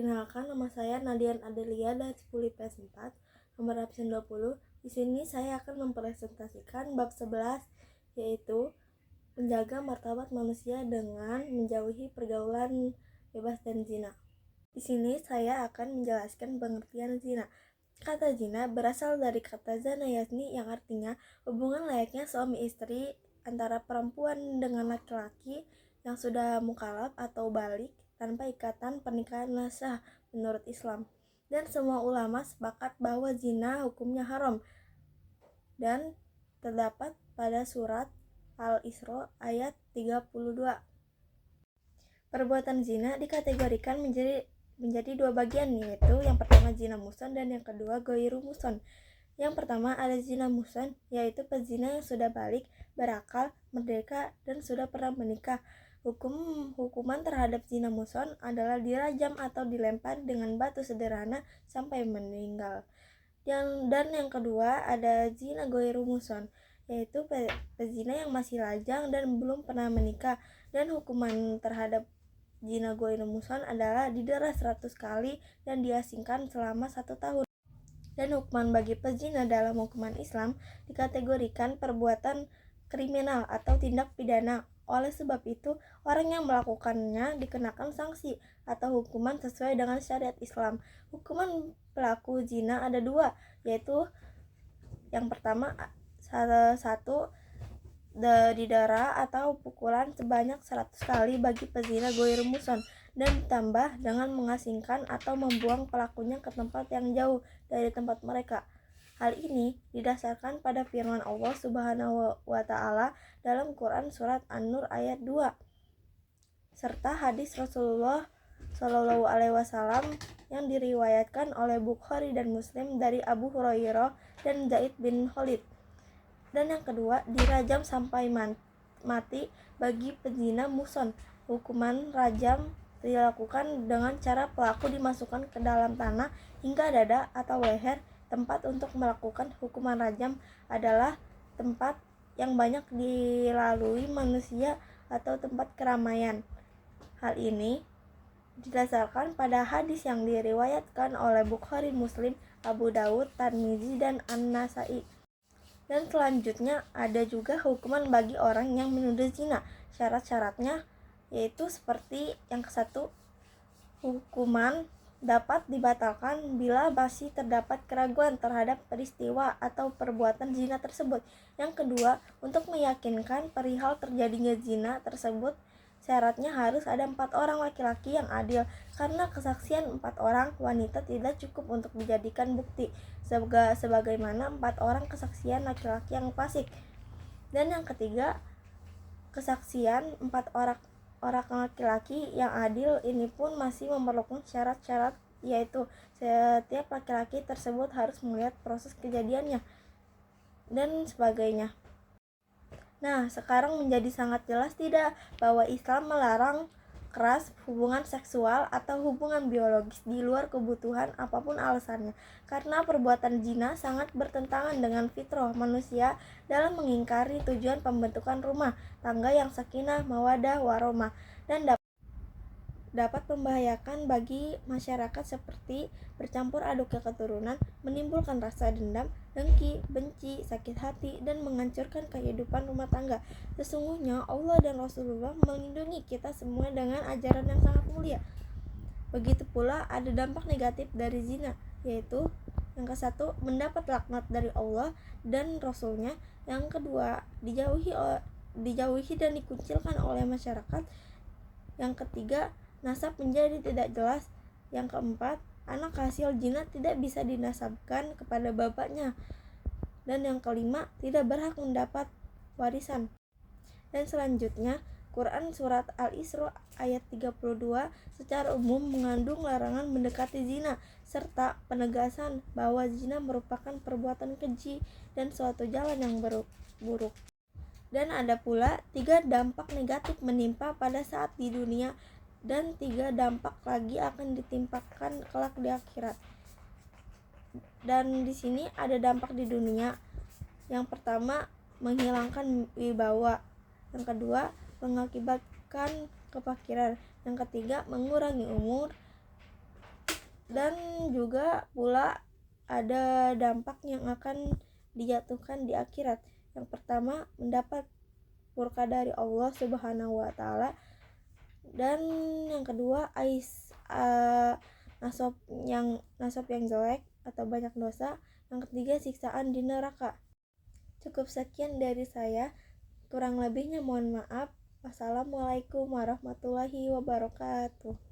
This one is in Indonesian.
Perkenalkan, nama saya Nadian Adelia dari 10 IPS 4, nomor absen 20. Di sini saya akan mempresentasikan bab 11, yaitu menjaga martabat manusia dengan menjauhi pergaulan bebas dan zina. Di sini saya akan menjelaskan pengertian zina. Kata zina berasal dari kata zana yasni yang artinya hubungan layaknya suami istri antara perempuan dengan laki-laki yang sudah mukallaf atau balik tanpa ikatan pernikahan sah menurut Islam. Dan semua ulama sepakat bahwa zina hukumnya haram dan terdapat pada surat Al-Isra ayat 32. Perbuatan zina dikategorikan menjadi dua bagian, yaitu yang pertama zina muhsan dan yang kedua ghairu muhsan. Yang pertama ada zina muhsan, yaitu pezina yang sudah balik, berakal, merdeka, dan sudah pernah menikah. Hukuman terhadap zina muhsan adalah dirajam atau dilempar dengan batu sederhana sampai meninggal. Dan yang kedua ada zina ghairu muhsan, yaitu pezina yang masih lajang dan belum pernah menikah. Dan hukuman terhadap zina ghairu muhsan adalah didera 100 kali dan diasingkan selama 1 tahun. Dan hukuman bagi pezina dalam hukuman Islam dikategorikan perbuatan kriminal atau tindak pidana. Oleh sebab itu, orang yang melakukannya dikenakan sanksi atau hukuman sesuai dengan syariat Islam. Hukuman pelaku zina ada dua, yaitu yang pertama satu didera atau pukulan sebanyak 100 kali bagi pezina ghairu muhsan dan ditambah dengan mengasingkan atau membuang pelakunya ke tempat yang jauh dari tempat mereka. Hal ini didasarkan pada firman Allah Subhanahu wa Ta'ala dalam Quran surat An-Nur ayat 2 serta hadis Rasulullah Shallallahu alaihi wasallam yang diriwayatkan oleh Bukhari dan Muslim dari Abu Hurairah dan Zaid bin Khalid. Dan yang kedua, dirajam sampai mati bagi pezina muhsan. Hukuman rajam dilakukan dengan cara pelaku dimasukkan ke dalam tanah hingga dada atau leher. Tempat untuk melakukan hukuman rajam adalah tempat yang banyak dilalui manusia atau tempat keramaian. Hal ini didasarkan pada hadis yang diriwayatkan oleh Bukhari, Muslim, Abu Daud, Tirmizi, dan An-Nasai. Dan selanjutnya ada juga hukuman bagi orang yang menuduh zina. Syarat-syaratnya yaitu seperti yang ke-1, hukuman dapat dibatalkan bila masih terdapat keraguan terhadap peristiwa atau perbuatan zina tersebut. Yang kedua, untuk meyakinkan perihal terjadinya zina tersebut, syaratnya harus ada 4 orang laki-laki yang adil, karena kesaksian 4 orang wanita tidak cukup untuk dijadikan bukti, sebagaimana 4 orang kesaksian laki-laki yang fasik. Dan yang ketiga, kesaksian 4 orang laki-laki yang adil ini pun masih memerlukan syarat-syarat, yaitu setiap laki-laki tersebut harus melihat proses kejadiannya dan sebagainya. Nah, sekarang menjadi sangat jelas tidak bahwa Islam melarang keras hubungan seksual atau hubungan biologis di luar kebutuhan apapun alasannya, karena perbuatan zina sangat bertentangan dengan fitrah manusia dalam mengingkari tujuan pembentukan rumah tangga yang sakinah, mawaddah, warahmah, dan dapat membahayakan bagi masyarakat seperti bercampur aduknya keturunan, menimbulkan rasa dendam, dengki, benci, sakit hati, dan menghancurkan kehidupan rumah tangga. Sesungguhnya Allah dan Rasulullah melindungi kita semua dengan ajaran yang sangat mulia. Begitu pula ada dampak negatif dari zina, yaitu yang ke-1, mendapat laknat dari Allah dan Rasulnya. Yang kedua, dijauhi dan dikucilkan oleh masyarakat. Yang ketiga, nasab menjadi tidak jelas. Yang keempat, anak hasil zina tidak bisa dinasabkan kepada bapaknya. Dan yang kelima, tidak berhak mendapat warisan. Dan selanjutnya, Quran surat Al-Isra ayat 32 secara umum mengandung larangan mendekati zina serta penegasan bahwa zina merupakan perbuatan keji dan suatu jalan yang buruk. Dan ada pula 3 dampak negatif menimpa pada saat di dunia dan 3 dampak lagi akan ditimpakan kelak di akhirat. Dan di sini ada dampak di dunia. Yang pertama, menghilangkan wibawa. Yang kedua, mengakibatkan kefakiran. Yang ketiga, mengurangi umur. Dan juga pula ada dampak yang akan dijatuhkan di akhirat. Yang pertama, mendapat murka dari Allah Subhanahu wa taala, dan yang kedua nasab yang jelek atau banyak dosa. Yang ketiga, siksaan di neraka. Cukup sekian dari saya, kurang lebihnya mohon maaf. Wassalamualaikum warahmatullahi wabarakatuh.